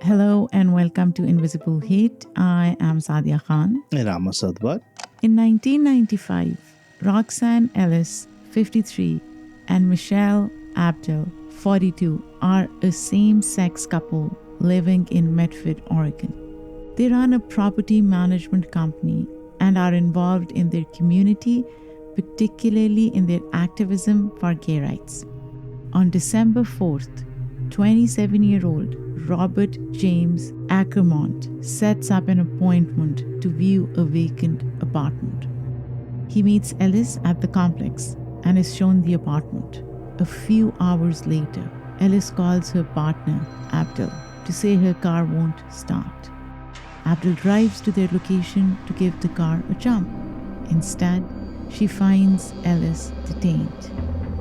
Hello and welcome to Invisible Hate. I am Saadia Khan. And I'm Asad. In 1995, Roxanne Ellis, 53, and Michelle Abdel, 42, are a same-sex couple living in Medford, Oregon. They run a property management company and are involved in their community, particularly in their activism for gay rights. On December 4th, 27-year-old Robert James Ackermont sets up an appointment to view a vacant apartment. He meets Ellis at the complex and is shown the apartment. A few hours later, Ellis calls her partner, Abdel, to say her car won't start. Abdel drives to their location to give the car a jump. Instead, she finds Ellis detained.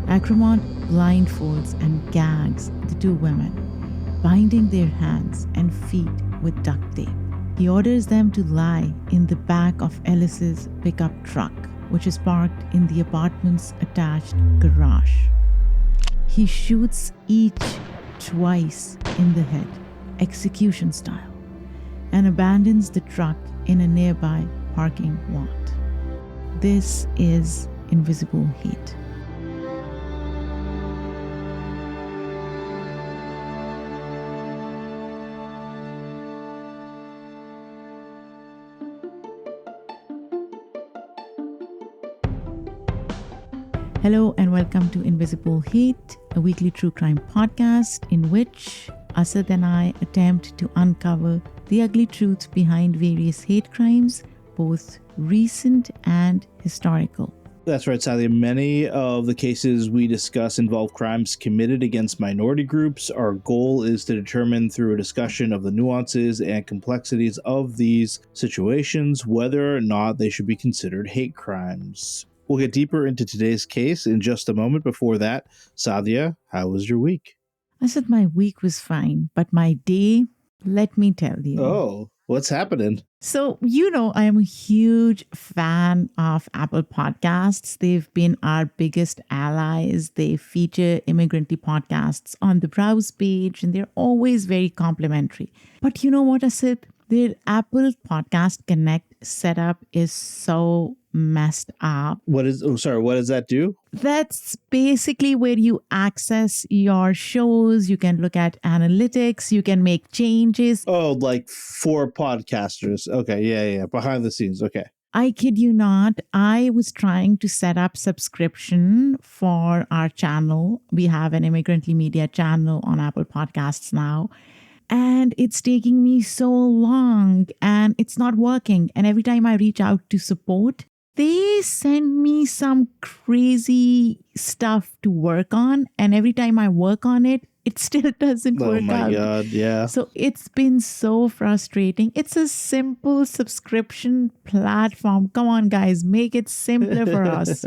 Ackermont blindfolds and gags the two women, binding their hands and feet with duct tape. He orders them to lie in the back of Ellis's pickup truck, which is parked in the apartment's attached garage. He shoots each twice in the head, execution style, and abandons the truck in a nearby parking lot. This is Invisible Hate. Hello and welcome to Invisible Hate, a weekly true crime podcast in which Asad and I attempt to uncover the ugly truth behind various hate crimes, both recent and historical. That's right, Sally. Many of the cases we discuss involve crimes committed against minority groups. Our goal is to determine through a discussion of the nuances and complexities of these situations whether or not they should be considered hate crimes. We'll get deeper into today's case in just a moment. Before that, Saadia, how was your week? I said my week was fine, but my day, let me tell you. Oh, what's happening? So, I am a huge fan of Apple Podcasts. They've been our biggest allies. They feature immigrant podcasts on the browse page, and they're always very complimentary. But you know what, Asad? Their Apple Podcast Connect setup is so messed up. What does that do? That's basically where you access your shows. You can look at analytics. You can make changes. Oh, like for podcasters. Okay, yeah. Behind the scenes. Okay. I kid you not. I was trying to set up subscription for our channel. We have an Immigrantly Media channel on Apple Podcasts now. And it's taking me so long and it's not working. And every time I reach out to support, they send me some crazy stuff to work on. And every time I work on it, it still doesn't work out. Oh my God, yeah. So it's been so frustrating. It's a simple subscription platform. Come on, guys, make it simpler for us.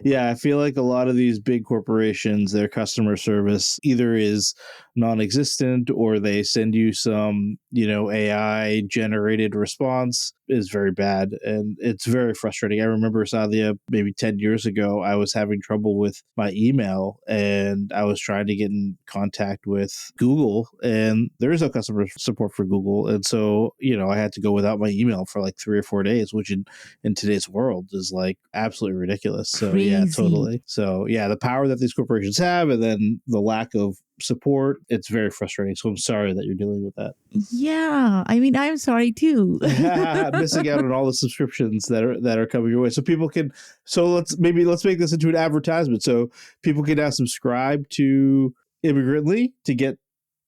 Yeah, I feel like a lot of these big corporations, their customer service either is non-existent or they send you some, AI generated response is very bad. And it's very frustrating. I remember, Saadia, maybe 10 years ago, I was having trouble with my email and I was trying to get in contact with Google and there is no customer support for Google. And so, I had to go without my email for like 3 or 4 days, which in today's world is like absolutely ridiculous. So Crazy. Yeah, totally. So yeah, the power that these corporations have and then the lack of support, it's very frustrating. So I'm sorry that you're dealing with that. Yeah, I'm sorry too. Missing out on all the subscriptions that are coming your way. So people can. So let's make this into an advertisement. So people can now subscribe to Immigrantly to get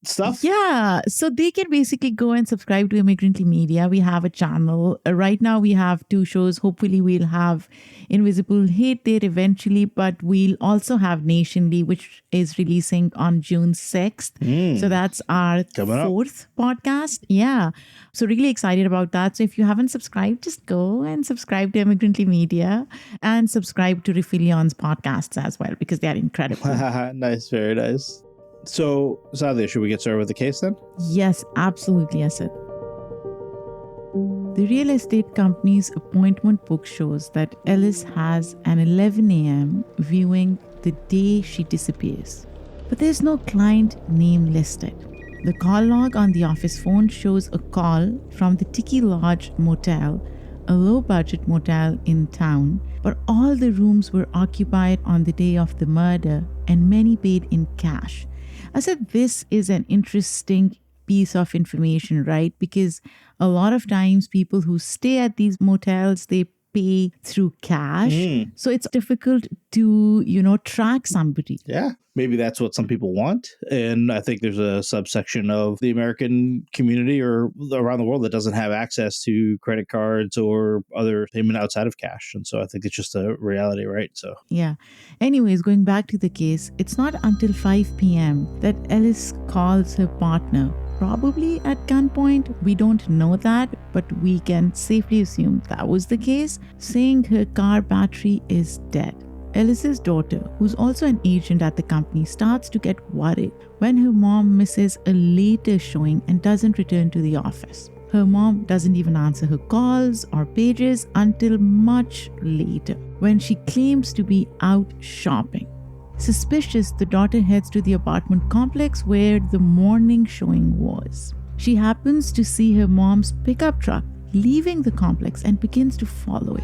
stuff. Yeah, so they can basically go and subscribe to Immigrantly Media. We have a channel. Right now we have 2 shows. Hopefully we'll have Invisible Hate there eventually, but we'll also have Nationally, which is releasing on June 6th. So that's our 4th podcast. Yeah, so really excited about that. So if you haven't subscribed, just go and subscribe to Immigrantly Media and subscribe to Refilion's podcasts as well, because they are incredible. Nice, very nice. So, Saadia, should we get started with the case then? Yes, absolutely, Asad. The real estate company's appointment book shows that Ellis has an 11 a.m. viewing the day she disappears. But there's no client name listed. The call log on the office phone shows a call from the Tiki Lodge Motel, a low-budget motel in town, but all the rooms were occupied on the day of the murder and many paid in cash. I said this is an interesting piece of information, right? Because a lot of times people who stay at these motels, they pay through cash. So it's difficult to, track somebody. Yeah. Maybe that's what some people want. And I think there's a subsection of the American community or around the world that doesn't have access to credit cards or other payment outside of cash. And so I think it's just a reality, right? So, Yeah. Anyways, going back to the case, it's not until 5 p.m. that Ellis calls her partner, probably at gunpoint. We don't know that, but we can safely assume that was the case, saying her car battery is dead. Ellis's daughter, who's also an agent at the company, starts to get worried when her mom misses a later showing and doesn't return to the office. Her mom doesn't even answer her calls or pages until much later, when she claims to be out shopping. Suspicious, the daughter heads to the apartment complex where the morning showing was. She happens to see her mom's pickup truck leaving the complex and begins to follow it,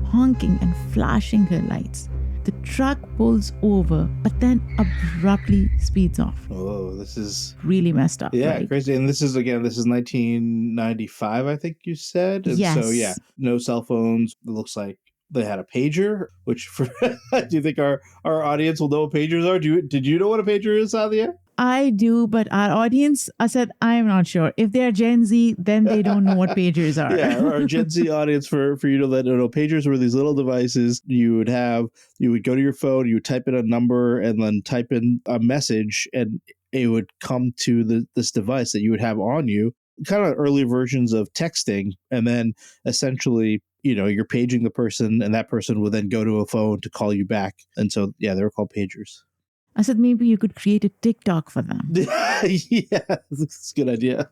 honking and flashing her lights. The truck pulls over, but then abruptly speeds off. oh, this is really messed up. Yeah, right? crazy. And this is 1995, I think you said. And Yes. so, yeah, no cell phones. It looks like they had a pager, which do you think our audience will know what pagers are? Did you know what a pager is, Saadia? I do, but our audience, I said, I'm not sure. If they're Gen Z, then they don't know what pagers are. Yeah, our Gen Z audience, for you to let know, pagers were these little devices you would go to your phone, you would type in a number and then type in a message, and it would come to this device that you would have on you, kind of early versions of texting. And then essentially, you're paging the person, and that person would then go to a phone to call you back. And so, yeah, they were called pagers. I said maybe you could create a TikTok for them. Yeah, that's a good idea.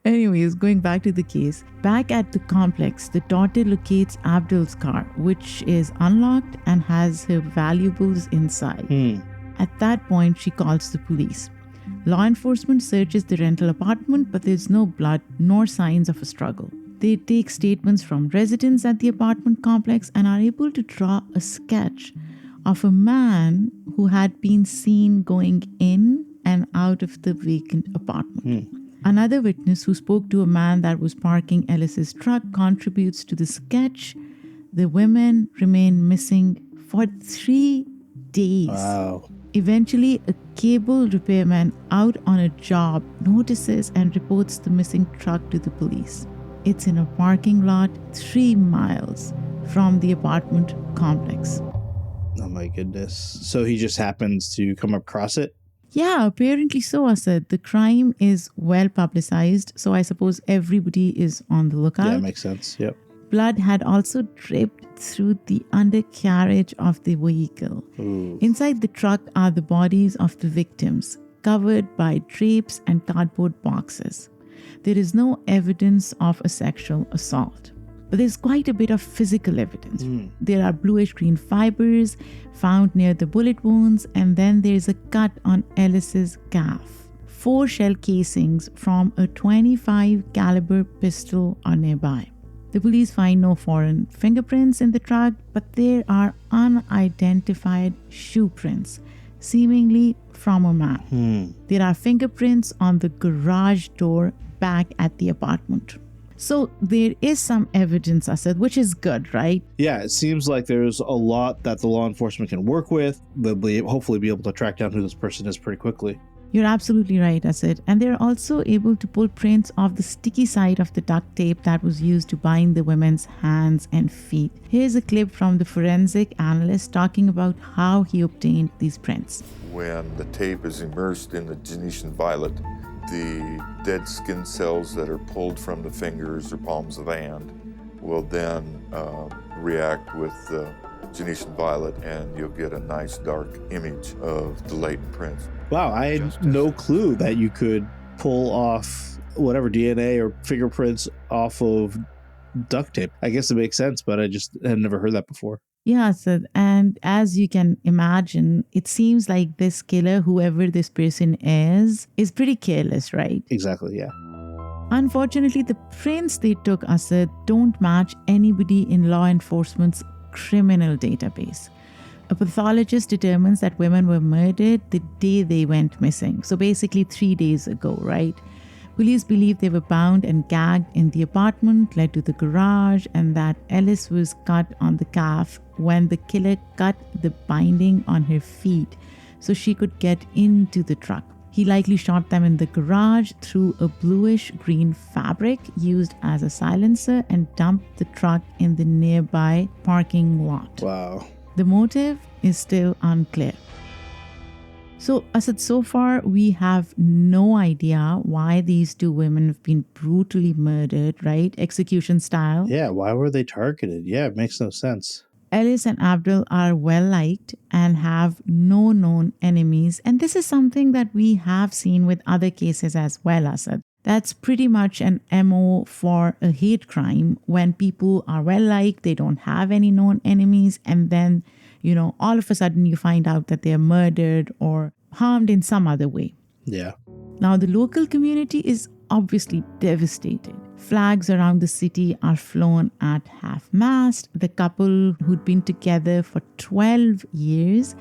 Anyways, going back to the case, back at the complex, the daughter locates Abdul's car, which is unlocked and has her valuables inside. At that point, she calls the police. Law enforcement searches the rental apartment, but there's no blood nor signs of a struggle. They take statements from residents at the apartment complex and are able to draw a sketch of a man who had been seen going in and out of the vacant apartment. Another witness who spoke to a man that was parking Ellis's truck contributes to the sketch. The women remain missing for 3 days. Wow. Eventually, a cable repairman out on a job notices and reports the missing truck to the police. It's in a parking lot 3 miles from the apartment complex. Oh my goodness. So he just happens to come across it? Yeah, apparently so, Asad. The crime is well publicized, so I suppose everybody is on the lookout. Yeah, makes sense. Yep. Blood had also dripped through the undercarriage of the vehicle. Ooh. Inside the truck are the bodies of the victims, covered by drapes and cardboard boxes. There is no evidence of a sexual assault. But there's quite a bit of physical evidence. There are bluish-green fibers found near the bullet wounds, and then there's a cut on Ellis's calf. 4 shell casings from a .25 caliber pistol are nearby. The police find no foreign fingerprints in the truck, but there are unidentified shoe prints, seemingly from a man. There are fingerprints on the garage door back at the apartment. So there is some evidence, Asad, which is good, right? Yeah, it seems like there's a lot that the law enforcement can work with. They'll hopefully be able to track down who this person is pretty quickly. You're absolutely right, Asad. And they're also able to pull prints of the sticky side of the duct tape that was used to bind the women's hands and feet. Here's a clip from the forensic analyst talking about how he obtained these prints. When the tape is immersed in the Genesian violet, the dead skin cells that are pulled from the fingers or palms of the hand will then react with the Genesian violet, and you'll get a nice dark image of the latent prints. Wow, I had no clue that you could pull off whatever DNA or fingerprints off of duct tape. I guess it makes sense, but I just had never heard that before. Yeah, so, and as you can imagine, it seems like this killer, whoever this person is pretty careless, right? Exactly, yeah. Unfortunately, the prints they took, Asad, don't match anybody in law enforcement's criminal database. A pathologist determines that women were murdered the day they went missing. So basically 3 days ago, right? Police believe they were bound and gagged in the apartment, led to the garage, and that Ellis was cut on the calf when the killer cut the binding on her feet so she could get into the truck. He likely shot them in the garage through a bluish green fabric used as a silencer and dumped the truck in the nearby parking lot. Wow. The motive is still unclear. So, Asad, so far we have no idea why these two women have been brutally murdered, right? Execution style. Yeah, why were they targeted? Yeah, it makes no sense. Ellis and Abdul are well liked and have no known enemies. And this is something that we have seen with other cases as well, Asad. That's pretty much an MO for a hate crime when people are well liked, they don't have any known enemies, and then, all of a sudden you find out that they're murdered or harmed in some other way. Yeah. Now, the local community is obviously devastated. Flags around the city are flown at half-mast. The couple, who'd been together for 12 years,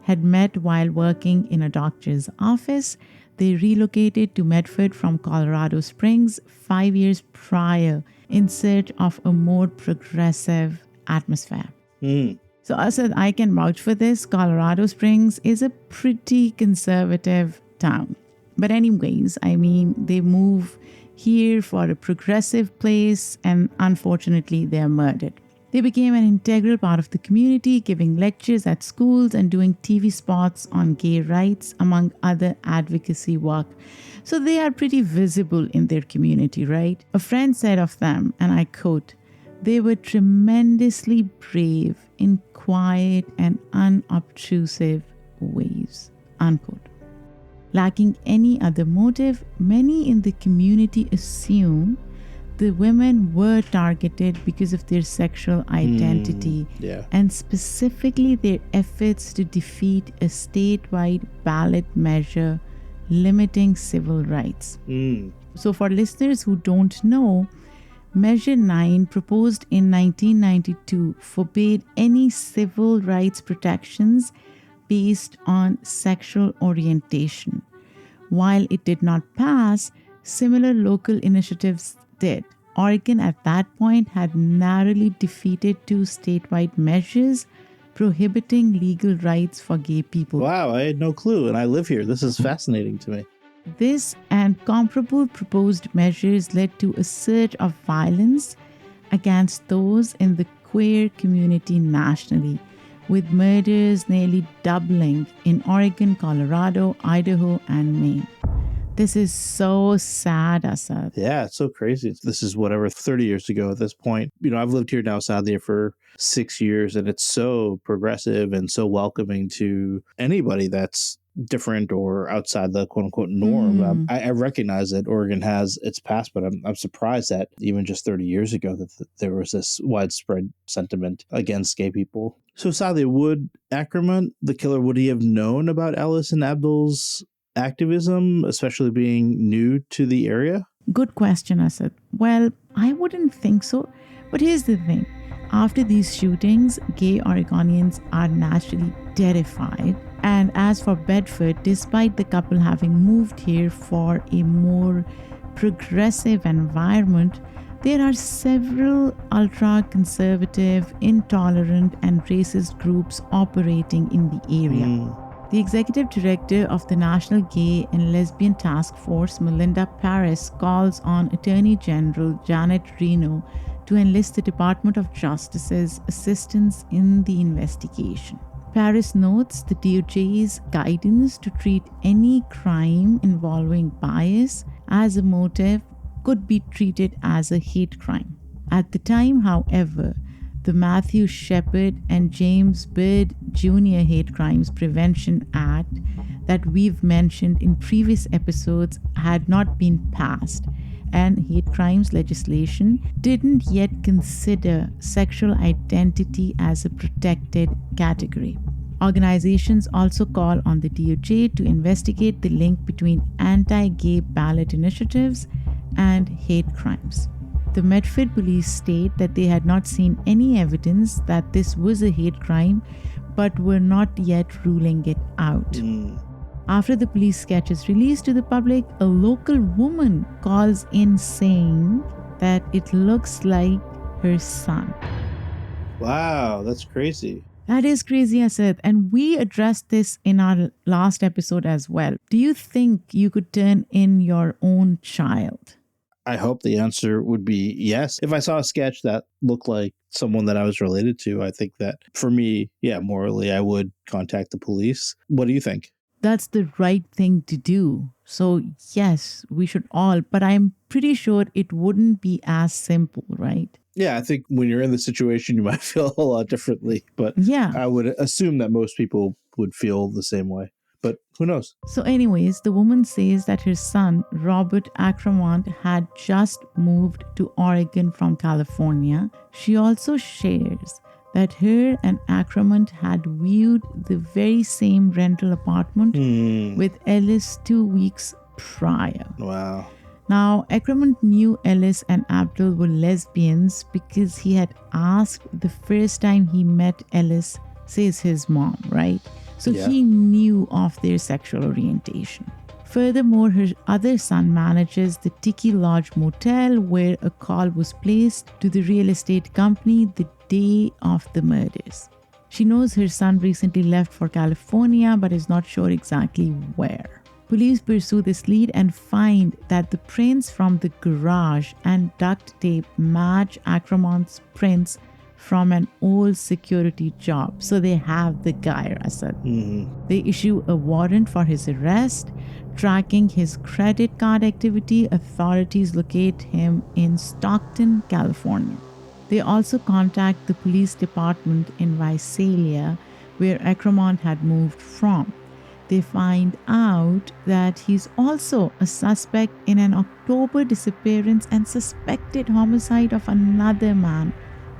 had met while working in a doctor's office. They relocated to Medford from Colorado Springs 5 years prior in search of a more progressive atmosphere. So, Asad, I can vouch for this. Colorado Springs is a pretty conservative town. But anyways, they move here for a progressive place and unfortunately they're murdered. They became an integral part of the community, giving lectures at schools and doing TV spots on gay rights, among other advocacy work. So they are pretty visible in their community, right? A friend said of them, and I quote, "They were tremendously brave in quiet and unobtrusive ways," unquote. Lacking any other motive, many in the community assume the women were targeted because of their sexual identity and specifically their efforts to defeat a statewide ballot measure limiting civil rights. So for listeners who don't know, Measure 9, proposed in 1992, forbade any civil rights protections based on sexual orientation. While it did not pass, similar local initiatives did. Oregon at that point had narrowly defeated 2 statewide measures prohibiting legal rights for gay people. Wow, I had no clue, and I live here. This is fascinating to me. This and comparable proposed measures led to a surge of violence against those in the queer community nationally, with murders nearly doubling in Oregon, Colorado, Idaho, and Maine. This is so sad, Asad. Yeah, it's so crazy. This is 30 years ago at this point. I've lived here now, Saadia, for 6 years, and it's so progressive and so welcoming to anybody that's different or outside the quote-unquote norm. I recognize that Oregon has its past, but I'm surprised that even just 30 years ago that there was this widespread sentiment against gay people. So Saadia, would Ackerman, the killer, would he have known about Ellis and Abdul's activism, especially being new to the area? Good question, Asad. Well, I wouldn't think so. But here's the thing. After these shootings, gay Oregonians are naturally terrified. And as for Bedford, despite the couple having moved here for a more progressive environment, there are several ultra-conservative, intolerant, and racist groups operating in the area. The executive director of the National Gay and Lesbian Task Force, Melinda Paris, calls on Attorney General Janet Reno to enlist the Department of Justice's assistance in the investigation. Paris notes the DOJ's guidance to treat any crime involving bias as a motive could be treated as a hate crime. At the time, however, the Matthew Shepard and James Byrd Jr. Hate Crimes Prevention Act that we've mentioned in previous episodes had not been passed, and hate crimes legislation didn't yet consider sexual identity as a protected category. Organizations also call on the DOJ to investigate the link between anti-gay ballot initiatives and hate crimes. The Medford police state that they had not seen any evidence that this was a hate crime, but were not yet ruling it out. After the police sketch is released to the public, a local woman calls in saying that it looks like her son. Wow, that's crazy. That is crazy, Asad. And we addressed this in our last episode as well. Do you think you could turn in your own child? I hope the answer would be yes. If I saw a sketch that looked like someone that I was related to, I think that for me, yeah, morally, I would contact the police. What do you think? That's the right thing to do. So, yes, we should all, but I'm pretty sure it wouldn't be as simple, right? Yeah, I think when you're in the situation, you might feel a lot differently, but Yeah. I would assume that most people would feel the same way. But who knows? So, anyways, the woman says that her son, Robert Acramont, had just moved to Oregon from California. She also shares that her and Acramont had viewed the very same rental apartment with Ellis 2 weeks prior. Wow. Now, Acramont knew Ellis and Abdul were lesbians because he had asked the first time he met Ellis, says his mom, right? So he knew of their sexual orientation. Furthermore, her other son manages the Tiki Lodge Motel where a call was placed to the real estate company the day of the murders. She knows her son recently left for California but is not sure exactly where. Police pursue this lead and find that the prints from the garage and duct tape match Acramont's prints from an old security job. So they have the guy, Asad. They issue a warrant for his arrest. Tracking his credit card activity, authorities locate him in Stockton, California. They also contact the police department in Visalia, where Acramont had moved from. They find out that he's also a suspect in an October disappearance and suspected homicide of another man,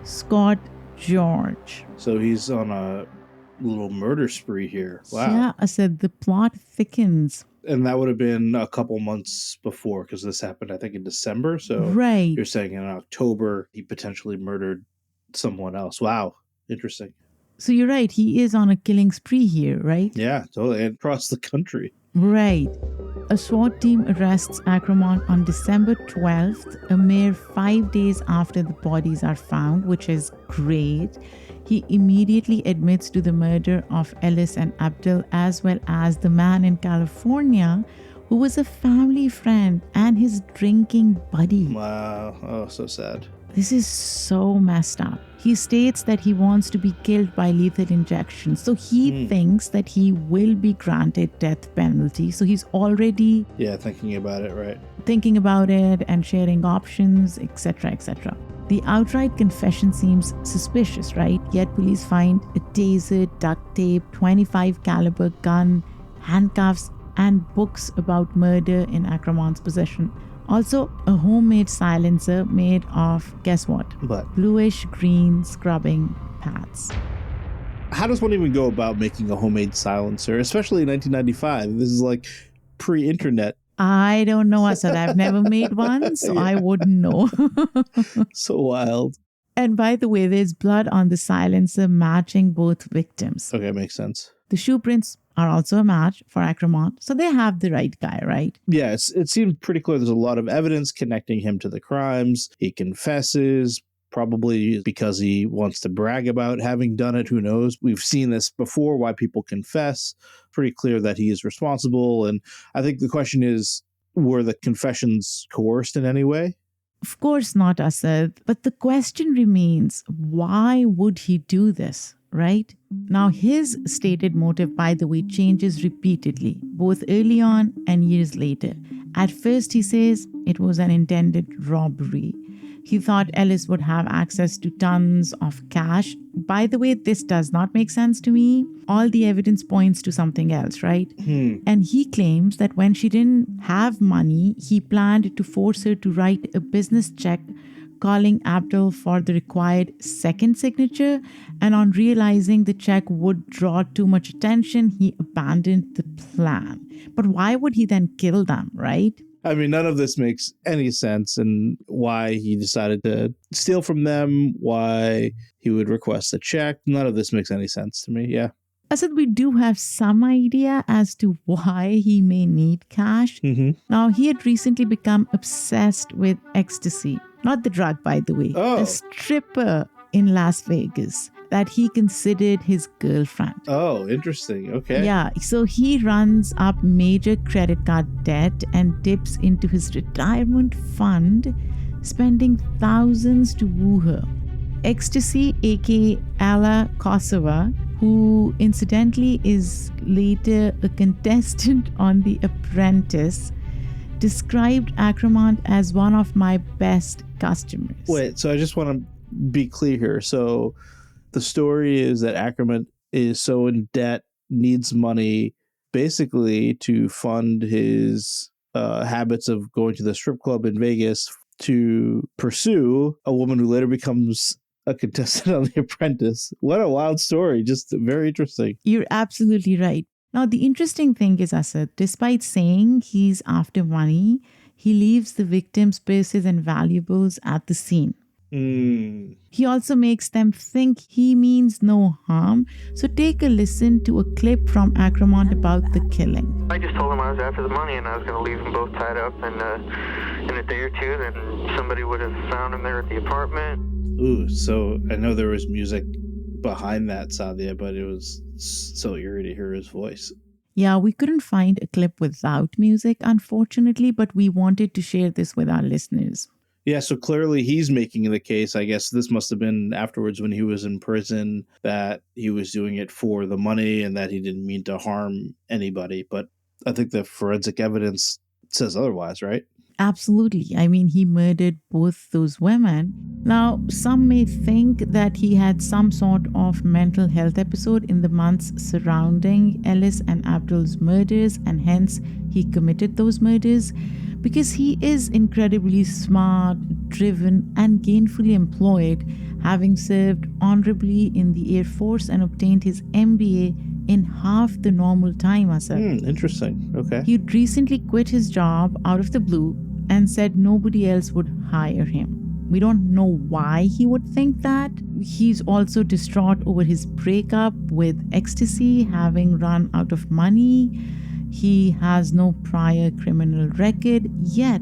Scott George. So he's on a little murder spree here. Wow. Yeah, I said the plot thickens. And that would have been a couple months before because this happened, I think, in December. So Right. you're saying in October he potentially murdered someone else. Wow. Interesting. So you're right, he is on a killing spree here, right? Yeah, totally. And across the country. Right. A SWAT team arrests Acramont on December 12th, a mere 5 days after the bodies are found, which is great. He immediately admits to the murder of Ellis and Abdul, as well as the man in California who was a family friend and his drinking buddy. Wow. Oh, so sad. This is so messed up. He states that he wants to be killed by lethal injection. So he thinks that he will be granted death penalty. So he's already thinking about it, right? thinking about it and sharing options, etc., etc. The outright confession seems suspicious, right? Yet police find a taser, duct tape, 25 caliber gun, handcuffs, and books about murder in Acramont's possession. Also, a homemade silencer made of, guess what? But Bluish green scrubbing pads. how does one even go about making a homemade silencer, especially in 1995? This is like pre-internet. I don't know, Asad. I've never made one, so I wouldn't know. So wild. And by the way, there's blood on the silencer matching both victims. Okay, makes sense. The shoe prints are also a match for Acramont, so they have the right guy, right? Yeah, it seems pretty clear there's a lot of evidence connecting him to the crimes. He confesses, probably because he wants to brag about having done it. Who knows? We've seen this before, why people confess. Pretty clear that he is responsible. And I think the question is, were the confessions coerced in any way? Of course not, Asad. But the question remains, why would he do this, right? Now, his stated motive, by the way, changes repeatedly, both early on and years later. At first, he says it was an intended robbery. He thought Ellis would have access to tons of cash. By the way, this does not make sense to me. All the evidence points to something else, right? And he claims that when she didn't have money, he planned to force her to write a business check calling Abdul for the required second signature. And on realizing the check would draw too much attention, he abandoned the plan. But why would he then kill them, right? I mean, none of this makes any sense, and why he decided to steal from them, why he would request a check. None of this makes any sense to me. Yeah. Asad, we do have some idea as to why he may need cash. Now, he had recently become obsessed with ecstasy, not the drug, by the way, a stripper in Las Vegas that he considered his girlfriend. Oh, interesting. Okay. Yeah, so he runs up major credit card debt and dips into his retirement fund, spending thousands to woo her. Ecstasy, aka Alla Kosova, who incidentally is later a contestant on The Apprentice, described Akramant as one of my best customers. Wait, so I just want to be clear here. So the story is that Ackerman is so in debt, needs money basically to fund his habits of going to the strip club in Vegas to pursue a woman who later becomes a contestant on The Apprentice. What a wild story. Just very interesting. You're absolutely right. Now, the interesting thing is, Asad, despite saying he's after money, he leaves the victims' purses and valuables at the scene. He also makes them think he means no harm. So take a listen to a clip from Akramant about the killing. I just told him I was after the money and I was going to leave them both tied up, and in a day or two, then somebody would have found him there at the apartment. Ooh, so I know there was music behind that, Saadia, but it was so eerie to hear his voice. Yeah, we couldn't find a clip without music, unfortunately, but we wanted to share this with our listeners. Yeah, so clearly he's making the case. I guess this must have been afterwards when he was in prison, that he was doing it for the money and that he didn't mean to harm anybody. But I think the forensic evidence says otherwise, right? Absolutely. I mean, he murdered both those women. Now, some may think that he had some sort of mental health episode in the months surrounding Ellis and Abdul's murders, and hence he committed those murders, because he is incredibly smart, driven, and gainfully employed, having served honorably in the Air Force and obtained his MBA in half the normal time, Asad. Interesting. Okay. He'd recently quit his job out of the blue and said nobody else would hire him. We don't know why he would think that. He's also distraught over his breakup with ecstasy, having run out of money. He has no prior criminal record, yet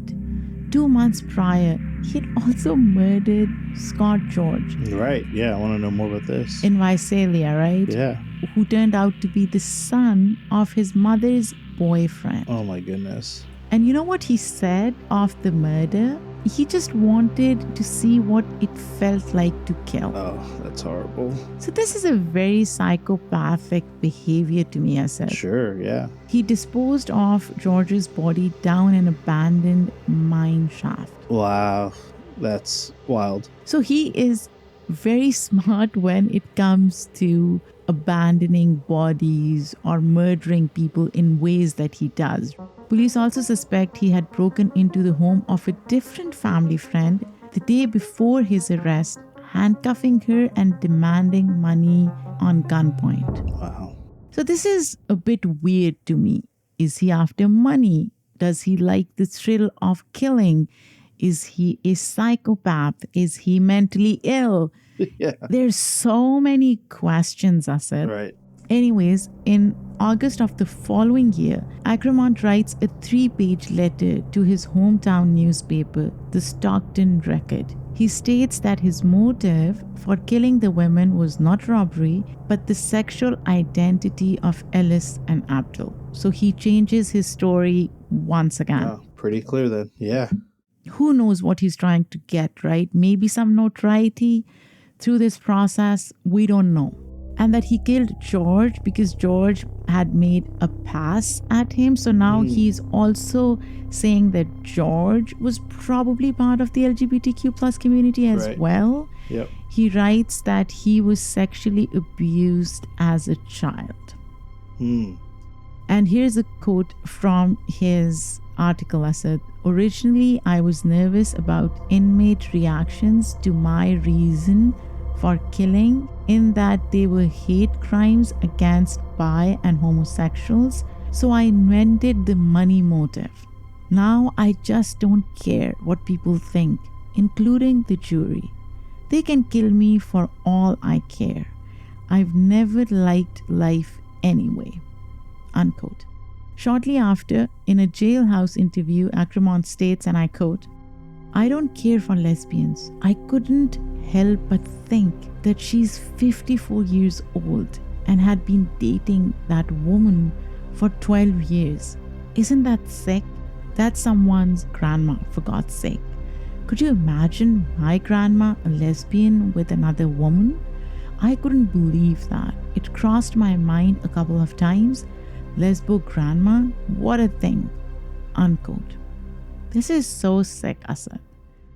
2 months prior, he had also murdered Scott George. Right. Yeah, I want to know more about this. In Visalia, right? Yeah. Who turned out to be the son of his mother's boyfriend. Oh my goodness. And you know what he said of the murder? He just wanted to see what it felt like to kill. Oh, that's horrible. So this is a very psychopathic behavior to me, I said. Sure, yeah. He disposed of George's body down an abandoned mine shaft. Wow, that's wild. So he is very smart when it comes to abandoning bodies or murdering people in ways that he does. Police also suspect he had broken into the home of a different family friend the day before his arrest, handcuffing her and demanding money on gunpoint. Wow. So this is a bit weird to me. Is he after money? Does he like the thrill of killing? Is he a psychopath? Is he mentally ill? Yeah. There's so many questions, Asad. Right. Anyways, in August of the following year, Akramant writes a 3-page letter to his hometown newspaper, the Stockton Record. He states that his motive for killing the women was not robbery, but the sexual identity of Ellis and Abdul. So he changes his story once again. Oh, pretty clear then. Yeah. Who knows what he's trying to get, right? Maybe some notoriety through this process. We don't know. and that he killed George because George had made a pass at him. So now he's also saying that George was probably part of the LGBTQ plus community as well. Yep. He writes that he was sexually abused as a child. And here's a quote from his article, Asad. Originally, I was nervous about inmate reactions to my reason for killing, in that they were hate crimes against bi and homosexuals, so I invented the money motive. Now I just don't care what people think, including the jury. They can kill me for all I care. I've never liked life anyway. Unquote. Shortly after, in a jailhouse interview, Akramant states, and I quote, I don't care for lesbians. I couldn't help but think that she's 54 years old and had been dating that woman for 12 years. Isn't that sick? That's someone's grandma, for God's sake. Could you imagine my grandma, a lesbian, with another woman? I couldn't believe that. It crossed my mind a couple of times. Lesbo grandma, what a thing. Unquote. This is so sick, Asad.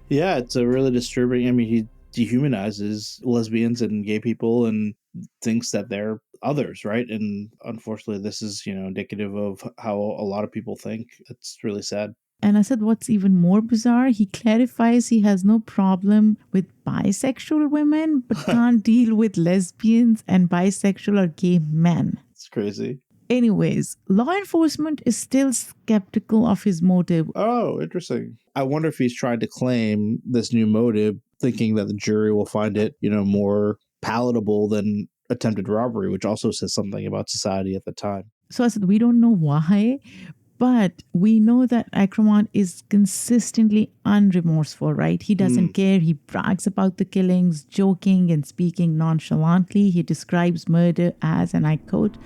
Yeah, it's a really disturbing. I mean, he dehumanizes lesbians and gay people and thinks that they're others, right? And unfortunately, this is, indicative of how a lot of people think. It's really sad. And Asad, what's even more bizarre, he clarifies he has no problem with bisexual women, but can't deal with lesbians and bisexual or gay men. It's crazy. Anyways, law enforcement is still skeptical of his motive. Oh, interesting. I wonder if he's trying to claim this new motive, thinking that the jury will find it, more palatable than attempted robbery, which also says something about society at the time. So I said, we don't know why, but we know that Akramant is consistently unremorseful, right? He doesn't care. He brags about the killings, joking and speaking nonchalantly. He describes murder as, and I quote,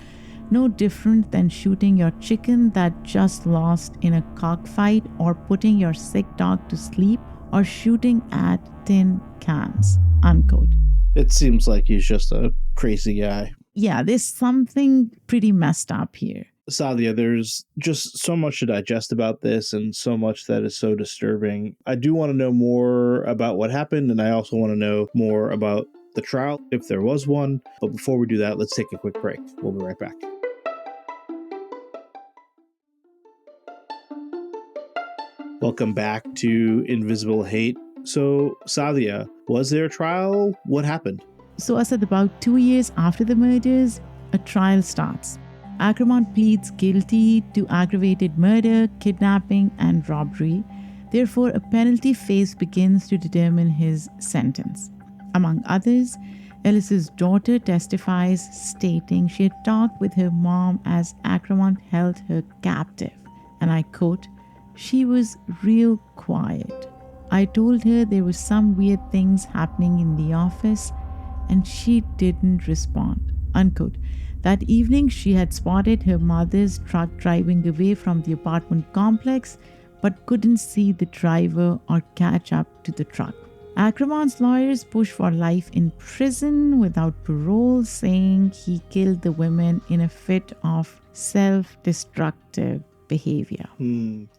no different than shooting your chicken that just lost in a cockfight, or putting your sick dog to sleep, or shooting at tin cans, unquote. It seems like he's just a crazy guy. Yeah, there's something pretty messed up here. Saadia, there's just so much to digest about this and so much that is so disturbing. I do want to know more about what happened, and I also want to know more about the trial, if there was one. But before we do that, let's take a quick break. We'll be right back. Welcome back to Invisible Hate. So, Saadia, was there a trial? What happened? So, Asad, about 2 years after the murders, a trial starts. Akramant pleads guilty to aggravated murder, kidnapping, and robbery. Therefore, a penalty phase begins to determine his sentence. Among others, Ellis's daughter testifies, stating she had talked with her mom as Akramant held her captive. And I quote, she was real quiet. I told her there were some weird things happening in the office, and she didn't respond. Unquote. That evening, she had spotted her mother's truck driving away from the apartment complex, but couldn't see the driver or catch up to the truck. Akramant's lawyers push for life in prison without parole, saying he killed the women in a fit of self-destructive behavior.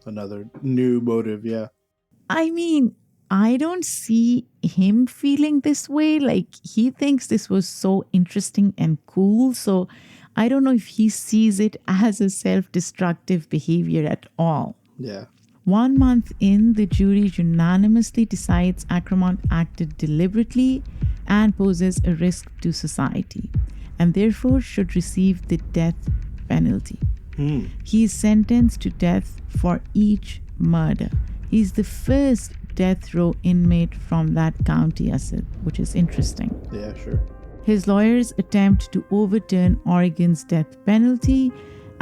Another new motive, yeah. I mean, I don't see him feeling this way. Like, he thinks this was so interesting and cool. So I don't know if he sees it as a self-destructive behavior at all. Yeah. 1 month in, the jury unanimously decides Akramant acted deliberately and poses a risk to society, and therefore should receive the death penalty. He is sentenced to death for each murder. He is the first death row inmate from that county, Asad, which is interesting. Yeah, sure. His lawyers attempt to overturn Oregon's death penalty.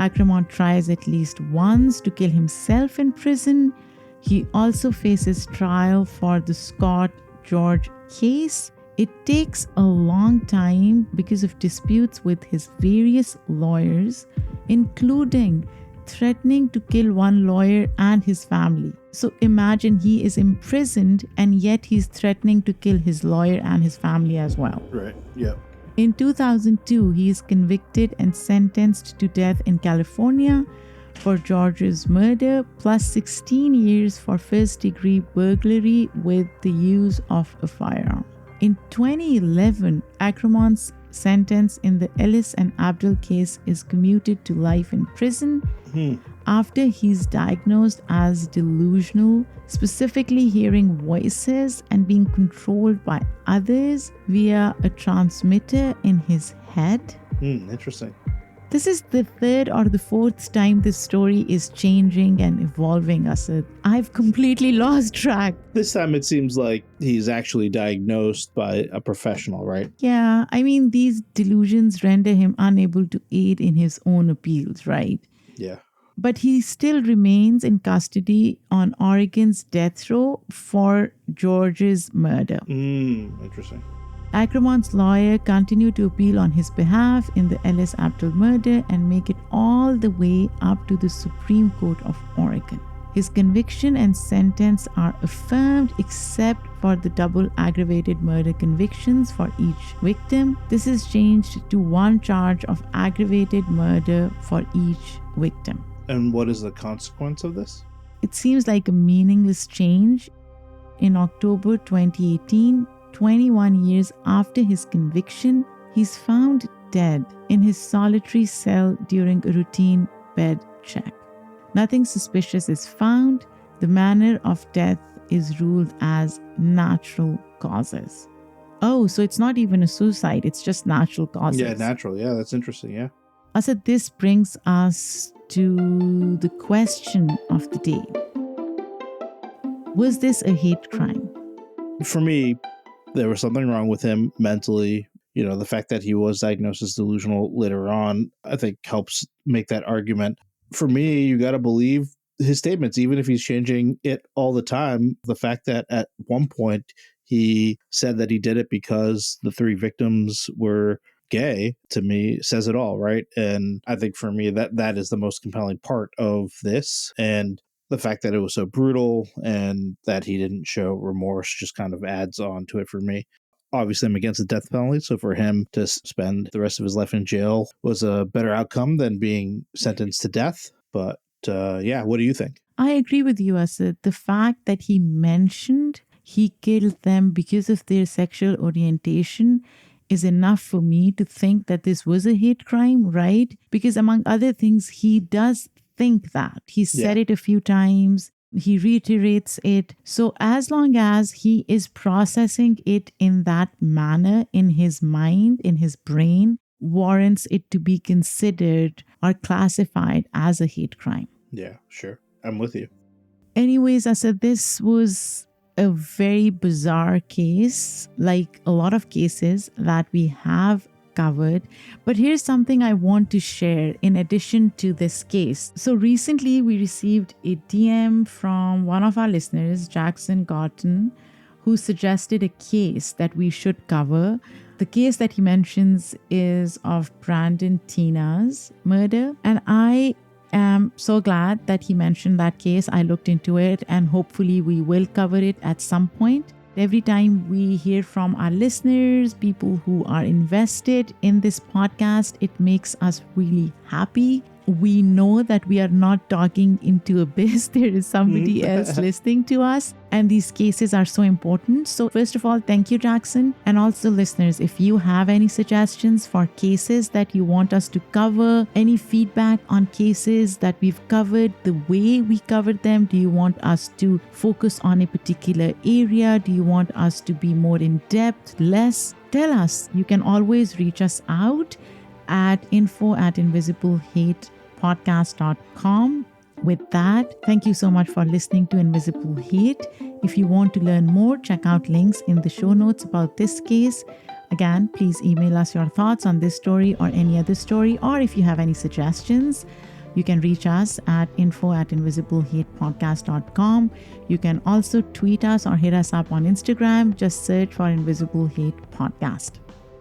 Akramant tries at least once to kill himself in prison. He also faces trial for the Scott George case. It takes a long time because of disputes with his various lawyers, including threatening to kill one lawyer and his family. So imagine he is imprisoned and yet he's threatening to kill his lawyer and his family as well. Right, yeah. In 2002, he is convicted and sentenced to death in California for George's murder, plus 16 years for first-degree burglary with the use of a firearm. In 2011, Akramon's sentence in the Ellis and Abdul case is commuted to life in prison after he's diagnosed as delusional, specifically hearing voices and being controlled by others via a transmitter in his head. Interesting. This is the third or the fourth time this story is changing and evolving, Asad. I've completely lost track. This time it seems like he's actually diagnosed by a professional, right? Yeah, I mean, these delusions render him unable to aid in his own appeals, right? Yeah. But he still remains in custody on Oregon's death row for George's murder. Interesting. Akramon's lawyer continued to appeal on his behalf in the Ellis Abdul murder and make it all the way up to the Supreme Court of Oregon. His conviction and sentence are affirmed except for the double aggravated murder convictions for each victim. This is changed to one charge of aggravated murder for each victim. And what is the consequence of this? It seems like a meaningless change. In October 2018, 21 years after his conviction, he's found dead in his solitary cell during a routine bed check. Nothing suspicious is found. The manner of death is ruled as natural causes. Oh, so it's not even a suicide, it's just natural causes. Yeah, natural. Yeah, that's interesting. Yeah. Asad, this brings us to the question of the day. Was this a hate crime? For me, there was something wrong with him mentally. You know, the fact that he was diagnosed as delusional later on, I think helps make that argument. For me, you got to believe his statements, even if he's changing it all the time. The fact that at one point he said that he did it because the three victims were gay, to me, says it all, right? And I think for me, that is the most compelling part of this. And the fact that it was so brutal and that he didn't show remorse just kind of adds on to it for me. Obviously, I'm against the death penalty, so for him to spend the rest of his life in jail was a better outcome than being sentenced to death. But yeah, what do you think? I agree with you, Asad. The fact that he mentioned he killed them because of their sexual orientation is enough for me to think that this was a hate crime, right? Because among other things, he does think that. He said it a few times. He reiterates it. So as long as he is processing it in that manner, in his mind, in his brain, warrants it to be considered or classified as a hate crime. Yeah, sure. I'm with you. Anyways, I said this was a very bizarre case, like a lot of cases that we have covered. But here's something I want to share in addition to this case. So recently we received a DM from one of our listeners, Jackson Cotton, who suggested a case that we should cover. The case that he mentions is of Brandon Tina's murder. And I am so glad that he mentioned that case. I looked into it and hopefully we will cover it at some point. Every time we hear from our listeners, people who are invested in this podcast, it makes us really happy. We know that we are not talking into abyss. There is somebody else listening to us. And these cases are so important. So first of all, thank you, Jackson. And also listeners, if you have any suggestions for cases that you want us to cover, any feedback on cases that we've covered, the way we covered them, do you want us to focus on a particular area? Do you want us to be more in depth, less? Tell us. You can always reach us out at info@invisiblehatepodcast.com. With that, thank you so much for listening to Invisible Hate. If you want to learn more, check out links in the show notes about this case. Again, please email us your thoughts on this story or any other story, or if you have any suggestions, you can reach us at info@invisiblehatepodcast.com. You can also tweet us or hit us up on Instagram. Just search for Invisible Hate Podcast.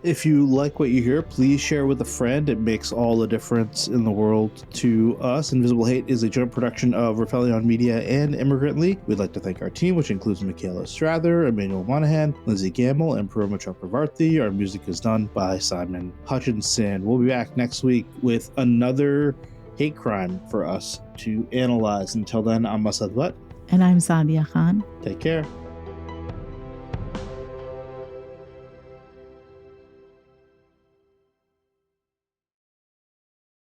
If you like what you hear, please share with a friend. It makes all the difference in the world to us. Invisible Hate is a joint production of Rafaelion Media and Immigrantly. We'd like to thank our team, which includes Michaela Strather, Emmanuel Monahan, Lindsay Gamble, and Paroma Chakravarthi. Our music is done by Simon Hutchinson. We'll be back next week with another hate crime for us to analyze. Until then, I'm Asad Butt. And I'm Saadia Khan. Take care.